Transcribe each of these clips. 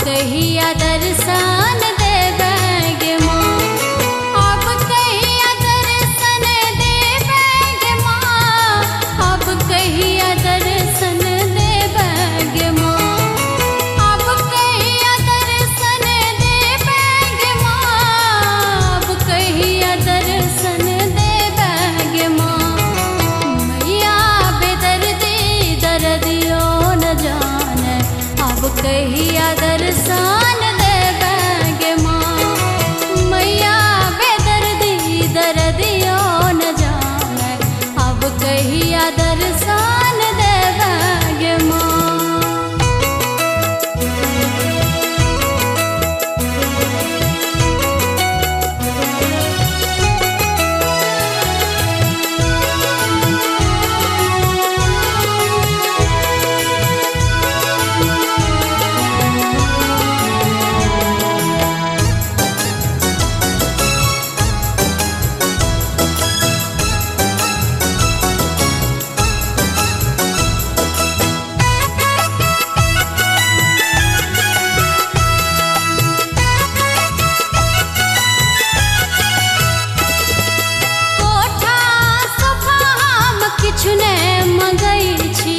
कहिया दर्शन देबेगे माँ, अब कहिया दर्शन देबेगे माँ, अब कहिया दर्शन देबेगे माँ, अब कहिया दर्शन देबेगे माँ, अब कहिया दर्शन देबेगे माँ। मैया बेदर्दी दर्दियो न जाने, अब कहिया दर्शन देबेगे माँ। मैया बेदर्दी दर्दियो न जाने, अब कहिया दर्शन देबेगे माँ। किछु ने मंगै छी,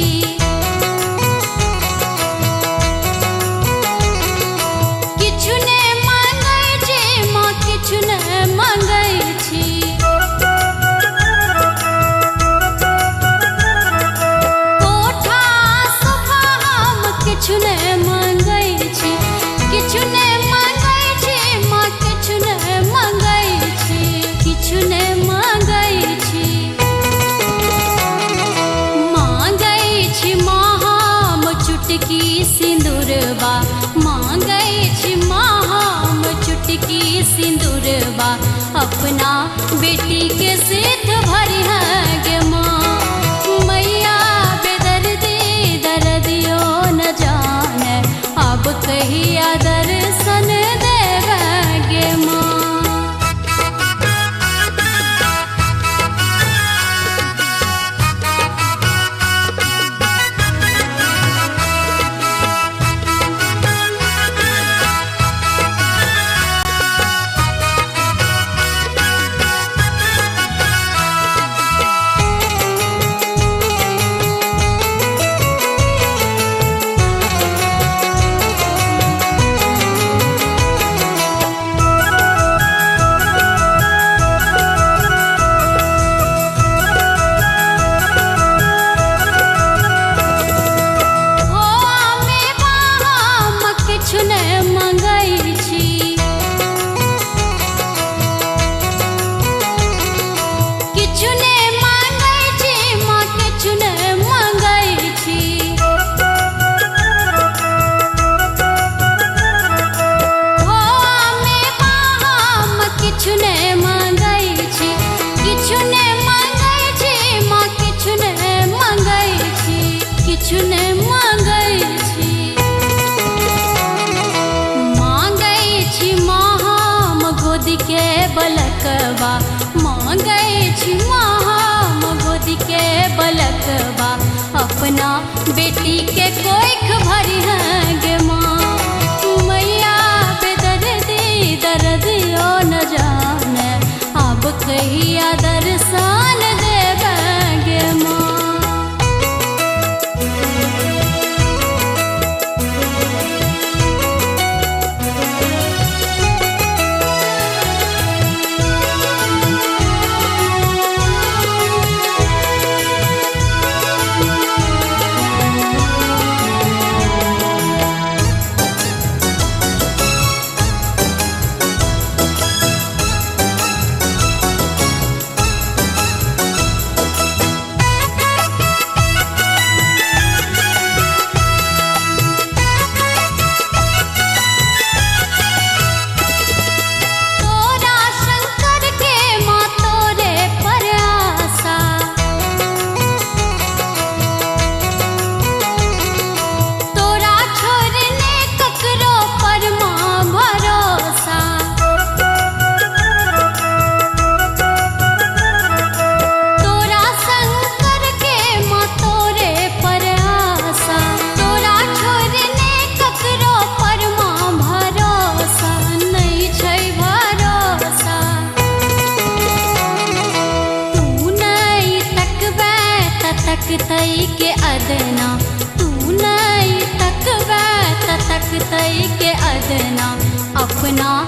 किछु ने मंगै छी माँ, किछु ने मंगै छी। कोठा सोफा हम किछु ने मंगै छी, किछु ने मंगै छी माँ, किछु ने मंगै छी, किछु ने मंगै छी। चुटकी सिंदूरबा मांगै छी माँ, हम चुटकी सिंदूरबा अपना बेटी के सिद्ध भरी है गे माँ। मैया बेदर्दी दर्दियो न जाने, अब कहिया दर्शन देबेगे माँ। किछु ने मंगै छी, किछु ने मंगै छी माँ, किछु ने मंगै छी। खोआमे हम किछु ने मंगै छी, किछु ने मंगै छी माँ, किछु ने मंगै छी, किछु ने मंगै छी। गोदी के बलकवा मांगै छी माँ, हम गोदी के बलकवा अपना बेटी के कोख भरी है गे माँ। मैया बेदर्दी दर्दियो न जाने, अब कहिया दर्शन देबेगे माँ।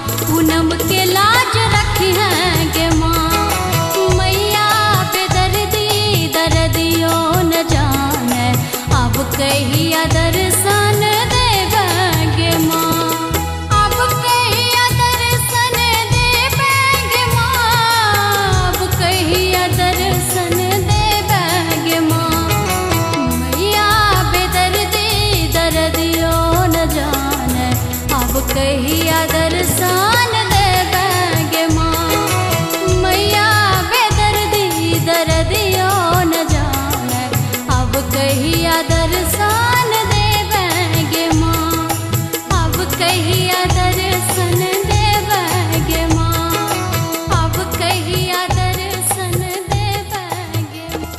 पूनम के लाज रखी है गे माँ। मैया बेदर्दी दर्दियो न जाने, अब कहिया दर्शन देवे गे माँ। अब कहिया दर्शन देवे गे माँ, अब कहिया दर्शन देवे गे माँ। मैया बेदर्दी दर्दियो न जाने, अब कहिया दर्शन देवे गे माँ। मैया बेदर्दी दर्दियो न जाने, अब कहिया दर्शन देवे गे माँ। अब कहिया दर्शन देवे गे माँ, अब कहिया दर्शन देवे गे माँ।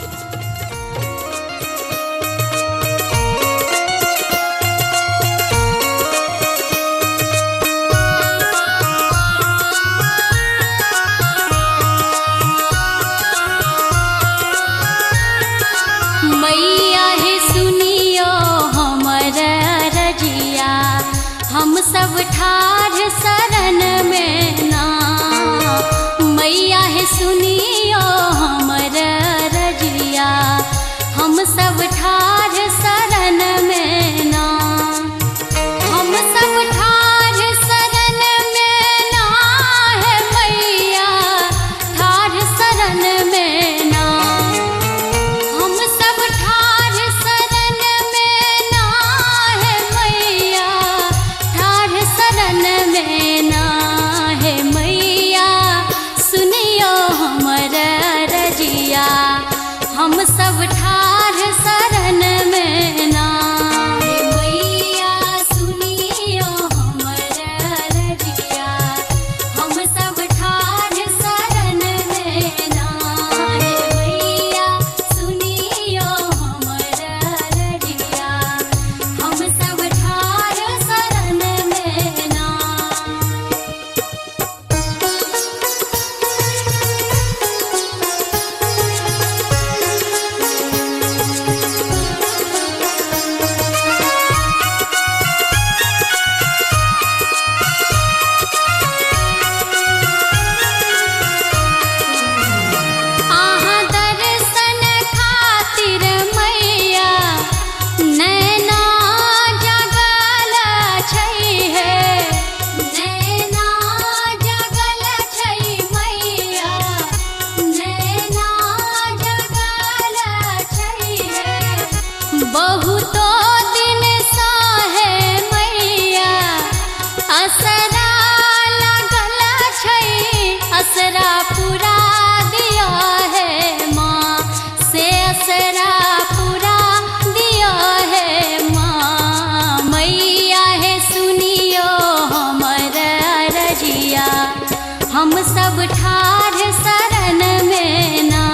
मैया हे सुनियो हमर रजिया, हम सब ठाढ़ शरण में ना। मैया हे सुनियो हमर रजिया, हम सब ठाढ़ शरण में ना। हम सब ठाढ़ शरण में ना है मैया, ठाढ़ शरण में ना। हम सब ठाढ़ शरण में ना है मैया, ठाढ़ शरण में ना है मैया। सुनियो हमर रजिया, हम सब ठाढ़ शरण में ना। हे मैया सुनियो हमर रजिया, हम सब ठाढ़ शरण में ना। हे मैया सुनियो हमर रजिया, हम सब ठाढ़ शरण में ना। आहा दर्शन खातिर मैया नैना जगल छै है। नैना जगल छै मैया, नैना जगल छै है। बहुतो दिन सा है मैया, असरा लागल छै। असरा पूरा दिया है माँ, से असरा पूरा दिया है माँ। मैया है सुनियो हमर रजिया, हम सब ठाढ़ शरण में ना।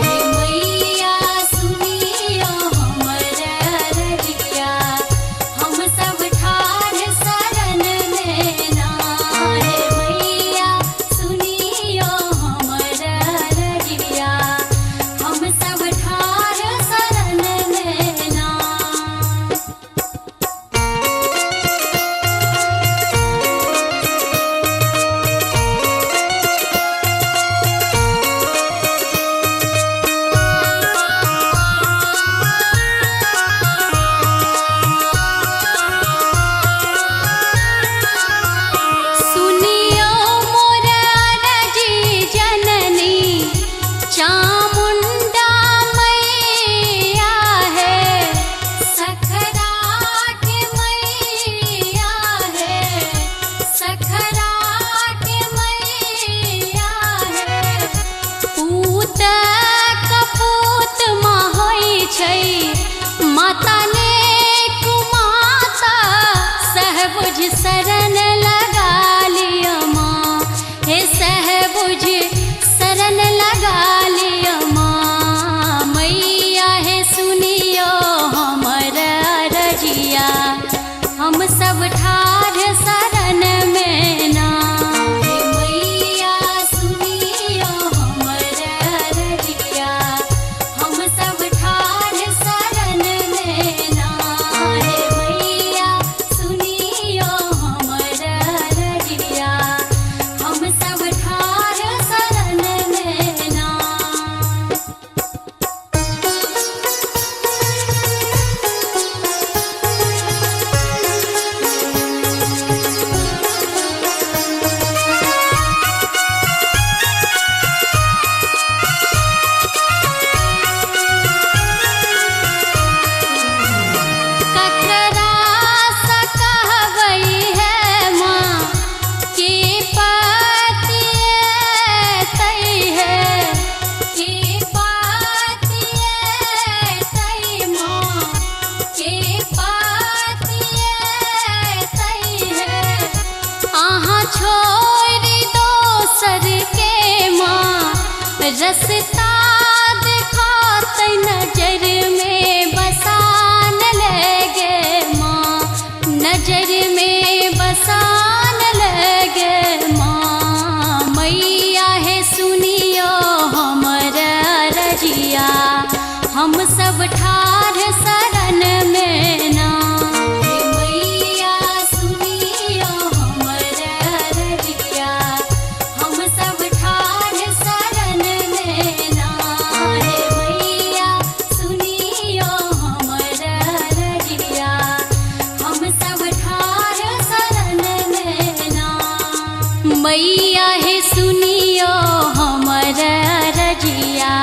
हे मैया सुनियो हमर रजिया, हम सब ठाढ़ शरण में ना। हे मैया सुनियो हमर रजिया, हम सब ठाढ़ शरण में ना। सुनियो मोर रजी जननी, चामुंडा मैया है। सखराट मैया है, सखराट मैया है। पूत कपूत माँ होइ छै, माता ने कुमाता सहबुझ शरण लगा लिया माँ। हे सहबुझ शरण लगा लिया माँ। मैया हे सुनियो हमर रजिया, हम सब ठाढ़ शरण में ना। हे मैया सुनियो हमर रजिया, हम सब ठाढ़ शरण में ना। हे मैया सुनियो हमर रजिया, रसता दिखात नजर में बसान लगे माँ, नजर में बसान लगे माँ। मैया है सुनियो हमर रजिया, हम सब ठाढ़ शरण में ना। मैया सुनियो हमर रजिया, हम सब ठाढ़ शरण में ना। मैया सुनियो हमर रजिया, हम सब ठाढ़ शरण में ना। मैया है सुनियो हमर रजिया,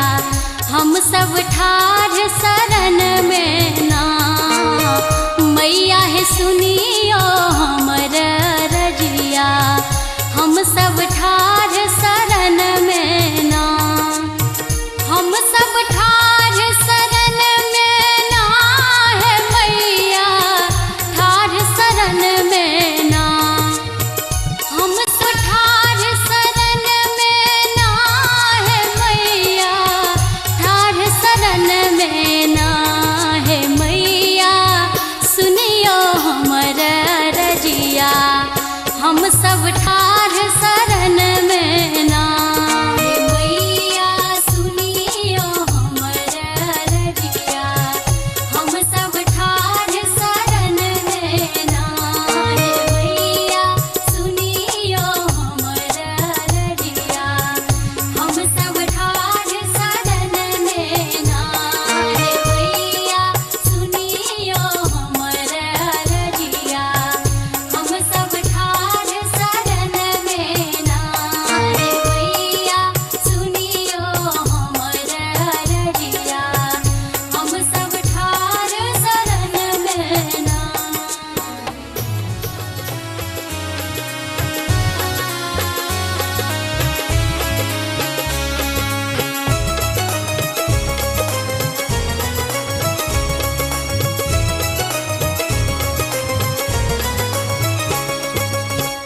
हम सब ठाढ़ शरण में ना। मैया है सुनियो हमर रजिया, हम सब ठाढ़ शरण में ना। हम सब ठाढ़ शरण में ना है मैया, ठाढ़ शरण में ना। हम सब ठाढ़ शरण में ना है मैया, ठाढ़ शरण में ना है मैया। सुनियो हमर रजिया, हम सब ठाढ़ शरण में ना। मैया सुनियो हमर रजिया, हम सब ठाढ़ शरण में ना। मैया सुनियो हमर रजिया, हम सब ठाढ़ शरण में ना। मैया सुनियो हमर रजिया, हम सब ठाढ़ शरण में ना। मैया सुनियो हमर रजिया, हम सब ठाढ़ शरण में ना।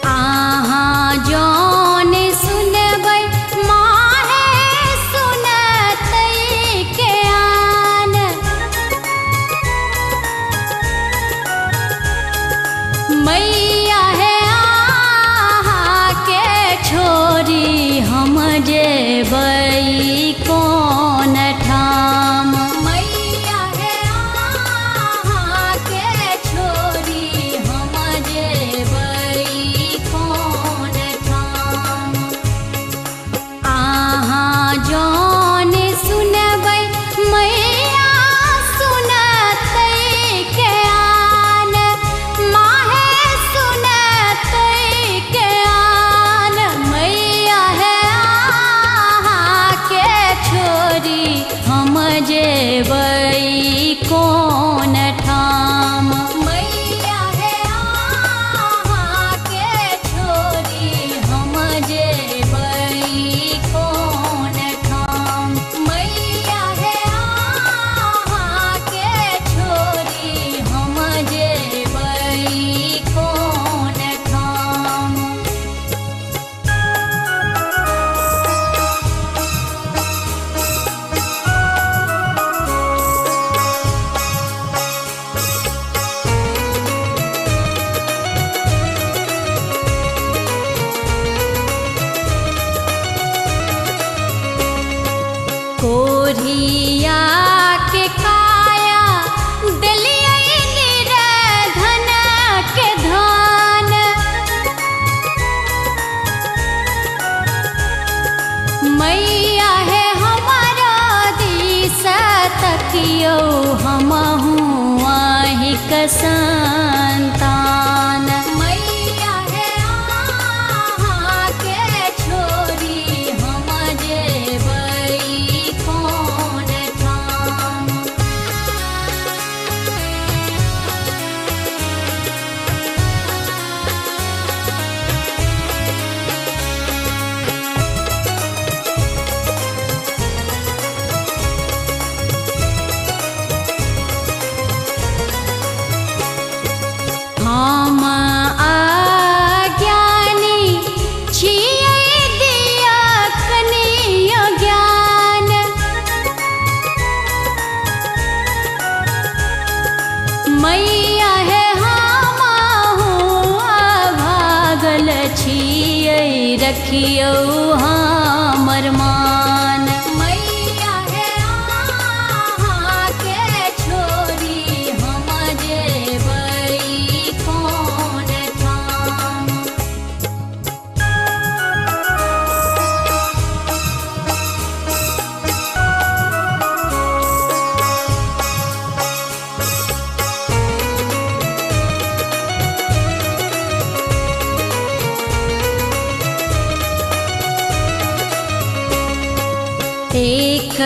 आहाँ जौन सुनबै माहे सुनतै के आन। मैया है आहाँ के छोरी, हम जेबै कौन ठाम। मैया है आहाँ के छोरी, हम जेबै कौन ठाम। आहाँ जौन सुनबै मैया सुनतै के आन। माहे सुनतै के आन। मैया है आहाँ के छोरी, हम जेबै कौन ठाम। मैया है आहाँ के छोरी, हम जेबै कौन ठाम। मैया है आहाँ के छोरी, हम जेबै कौन ठाम। कोरिया के काया दिलियै निरधन के धन। मैया है हमारा दिस तकियो, हमहू आहिक संतान। मैया है आहाँ के छोरी, हम जेबै कौन ठाम। हाँ रखियो हमर मान। मैया हे आहाँ के छोरी हम जेबै कौन ठाम। एक